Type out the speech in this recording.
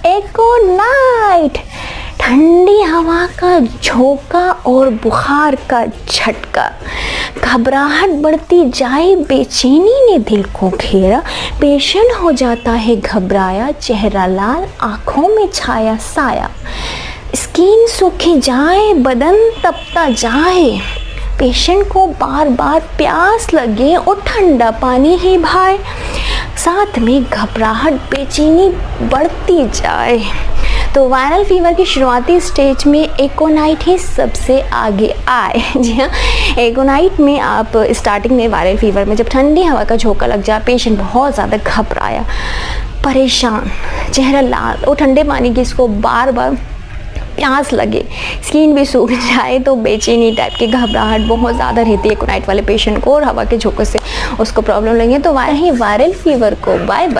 एकोनाइट, ठंडी हवा का झोंका और बुखार का झटका। घबराहट बढ़ती जाए, बेचैनी ने दिल को घेरा। पेशेंट हो जाता है घबराया, चेहरा लाल, आंखों में छाया साया। स्किन सूखी जाए, बदन तपता जाए। पेशेंट को बार बार प्यास लगे और ठंडा पानी ही भाए। साथ में घबराहट, बेचैनी बढ़ती जाए। तो वायरल फीवर की शुरुआती स्टेज में एकोनाइट ही सबसे आगे आए। जी हाँ, एकोनाइट में आप स्टार्टिंग में वायरल फीवर में जब ठंडी हवा का झोंका लग जाए, पेशेंट बहुत ज़्यादा घबराया, परेशान, चेहरा लाल और ठंडे पानी की इसको बार बार प्यास लगे, स्किन भी सूख जाए, तो बेचैनी टाइप की घबराहट बहुत ज़्यादा रहती है एकोनाइट वाले पेशेंट को और हवा के झोंके से उसको प्रॉब्लम लगे। तो वायरल फीवर को बाय